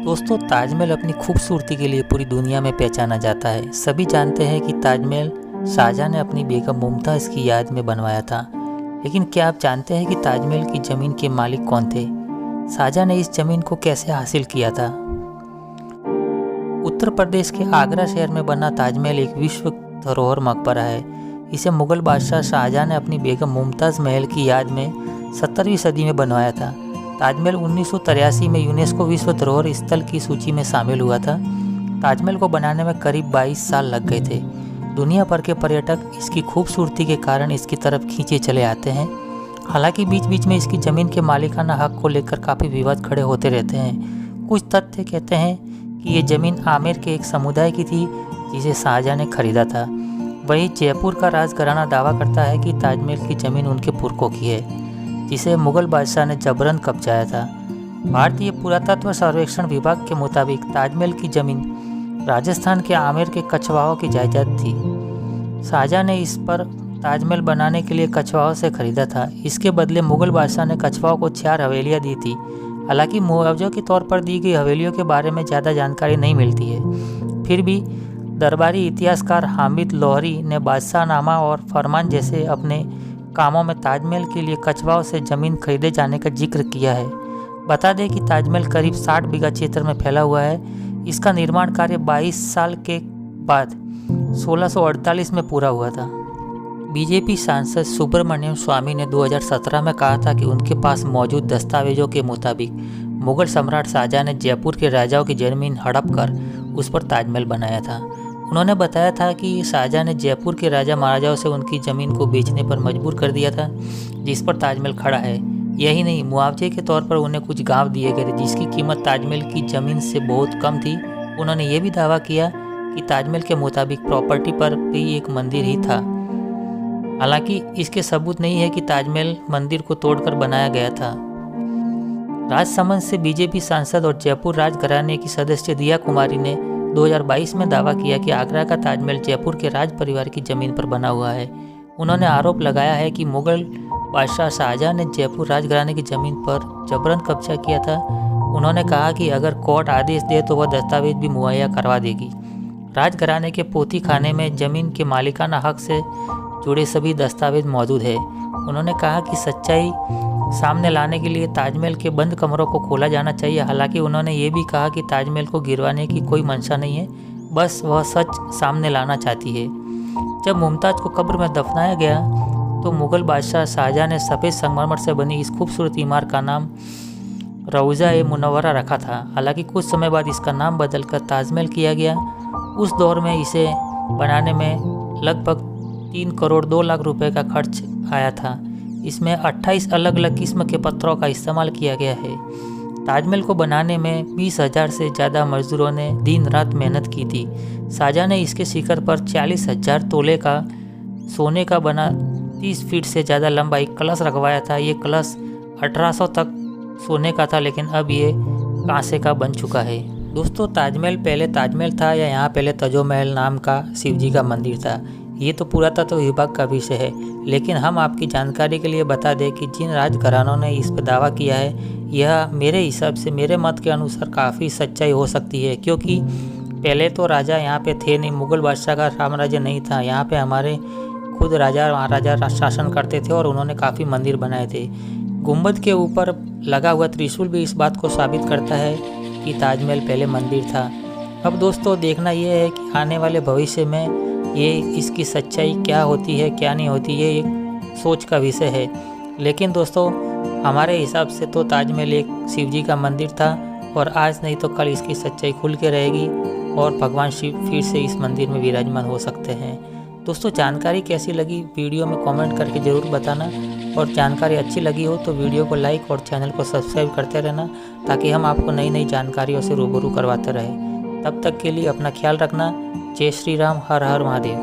दोस्तों, ताजमहल अपनी खूबसूरती के लिए पूरी दुनिया में पहचाना जाता है। सभी जानते हैं कि ताजमहल शाहजहां ने अपनी बेगम मुमताज़ की याद में बनवाया था। लेकिन क्या आप जानते हैं कि ताजमहल की ज़मीन के मालिक कौन थे? शाहजहां ने इस ज़मीन को कैसे हासिल किया था? उत्तर प्रदेश के आगरा शहर में बना ताजमहल एक विश्व धरोहर मकबरा है। इसे मुगल बादशाह शाहजहां ने अपनी बेगम मुमताज़ महल की याद में 17वीं सदी में बनवाया था। ताजमहल 1983 में यूनेस्को विश्व धरोहर स्थल की सूची में शामिल हुआ था। ताजमहल को बनाने में करीब 22 साल लग गए थे। दुनिया भर के पर्यटक इसकी खूबसूरती के कारण इसकी तरफ खींचे चले आते हैं। हालांकि बीच बीच में इसकी ज़मीन के मालिकाना हक को लेकर काफ़ी विवाद खड़े होते रहते हैं। कुछ तथ्य कहते हैं कि ये ज़मीन आमेर के एक समुदाय की थी जिसे शाहजहां ने खरीदा था। वहीं जयपुर का राजघराना दावा करता है कि ताजमहल की ज़मीन उनके पुरखों की है, जिसे मुगल बादशाह ने जबरन कब्जाया था। भारतीय पुरातत्व सर्वेक्षण विभाग के मुताबिक ताजमहल की ज़मीन राजस्थान के आमेर के कछवाहों की जायदाद थी। शाहजहां ने इस पर ताजमहल बनाने के लिए कछवाहों से खरीदा था। इसके बदले मुगल बादशाह ने कछवाहों को 4 हवेलियां दी थी। हालांकि मुआवजे के तौर पर दी गई हवेलियों के बारे में ज़्यादा जानकारी नहीं मिलती है। फिर भी दरबारी इतिहासकार हामिद लोहरी ने बादशाहनामा और फरमान जैसे अपने कामों में ताजमहल के लिए कछवाओं से ज़मीन खरीदे जाने का जिक्र किया है। बता दें कि ताजमहल करीब 60 बीघा क्षेत्र में फैला हुआ है। इसका निर्माण कार्य 22 साल के बाद 1648 में पूरा हुआ था। बीजेपी सांसद सुब्रमण्यम स्वामी ने 2017 में कहा था कि उनके पास मौजूद दस्तावेजों के मुताबिक मुगल सम्राट शाहजहां ने जयपुर के राजाओं की ज़मीन हड़प कर उस पर ताजमहल बनाया था। उन्होंने बताया था कि शाहजहां ने जयपुर के राजा महाराजाओं से उनकी ज़मीन को बेचने पर मजबूर कर दिया था, जिस पर ताजमहल खड़ा है। यही नहीं, मुआवजे के तौर पर उन्हें कुछ गांव दिए गए थे जिसकी कीमत ताजमहल की ज़मीन से बहुत कम थी। उन्होंने ये भी दावा किया कि ताजमहल के मुताबिक प्रॉपर्टी पर भी एक मंदिर ही था। हालांकि इसके सबूत नहीं है कि ताजमहल मंदिर को तोड़कर बनाया गया था। राजसमंद से बीजेपी सांसद और जयपुर राजघराने की सदस्य दिया कुमारी ने 2022 में दावा किया कि आगरा का ताजमहल जयपुर के राज परिवार की ज़मीन पर बना हुआ है। उन्होंने आरोप लगाया है कि मुगल बादशाह शाहजहां ने जयपुर राजघराने की ज़मीन पर जबरन कब्जा किया था। उन्होंने कहा कि अगर कोर्ट आदेश दे तो वह दस्तावेज भी मुहैया करवा देगी। राजघराने के पोथी खाने में ज़मीन के मालिकाना हक से जुड़े सभी दस्तावेज मौजूद है। उन्होंने कहा कि सच्चाई सामने लाने के लिए ताजमहल के बंद कमरों को खोला जाना चाहिए। हालांकि उन्होंने ये भी कहा कि ताजमहल को गिरवाने की कोई मंशा नहीं है, बस वह सच सामने लाना चाहती है। जब मुमताज़ को कब्र में दफनाया गया तो मुगल बादशाह शाहजहां ने सफ़ेद संगमरमर से बनी इस खूबसूरत इमारत का नाम रौज़ा-ए-मुनव्वरा रखा था। हालांकि कुछ समय बाद इसका नाम बदलकर ताजमहल किया गया। उस दौर में इसे बनाने में लगभग 3 करोड़ 2 लाख रुपए का खर्च आया था। इसमें 28 अलग अलग किस्म के पत्थरों का इस्तेमाल किया गया है। ताजमहल को बनाने में 20,000 से ज़्यादा मजदूरों ने दिन रात मेहनत की थी। शाहजहां ने इसके शिखर पर 40,000 तोले का सोने का बना 30 फीट से ज़्यादा लंबा एक कलश रखवाया था। ये कलश 1800 तक सोने का था, लेकिन अब ये कांसे का बन चुका है। दोस्तों, ताजमहल पहले ताजमहल था या यहाँ पहले तजोमहल नाम का शिवजी का मंदिर था, ये तो पुरातत्व विभाग का विषय है। लेकिन हम आपकी जानकारी के लिए बता दें कि जिन राजघरानों ने इस पर दावा किया है, यह मेरे हिसाब से, मेरे मत के अनुसार काफ़ी सच्चाई हो सकती है। क्योंकि पहले तो राजा यहाँ पे थे नहीं, मुगल बादशाह का साम्राज्य नहीं था। यहाँ पे हमारे खुद राजा महाराजा शासन करते थे और उन्होंने काफ़ी मंदिर बनाए थे। गुंबद के ऊपर लगा हुआ त्रिशूल भी इस बात को साबित करता है कि ताजमहल पहले मंदिर था। अब दोस्तों, देखना यह है कि आने वाले भविष्य में ये इसकी सच्चाई क्या होती है क्या नहीं होती, ये एक सोच का विषय है। लेकिन दोस्तों, हमारे हिसाब से तो ताजमहल एक शिवजी का मंदिर था और आज नहीं तो कल इसकी सच्चाई खुल के रहेगी और भगवान शिव फिर से इस मंदिर में विराजमान हो सकते हैं। दोस्तों, जानकारी कैसी लगी वीडियो में कमेंट करके ज़रूर बताना, और जानकारी अच्छी लगी हो तो वीडियो को लाइक और चैनल को सब्सक्राइब करते रहना, ताकि हम आपको नई नई जानकारियों से रूबरू करवाते रहें। तब तक के लिए अपना ख्याल रखना। जय श्री राम, हर हर महादेव।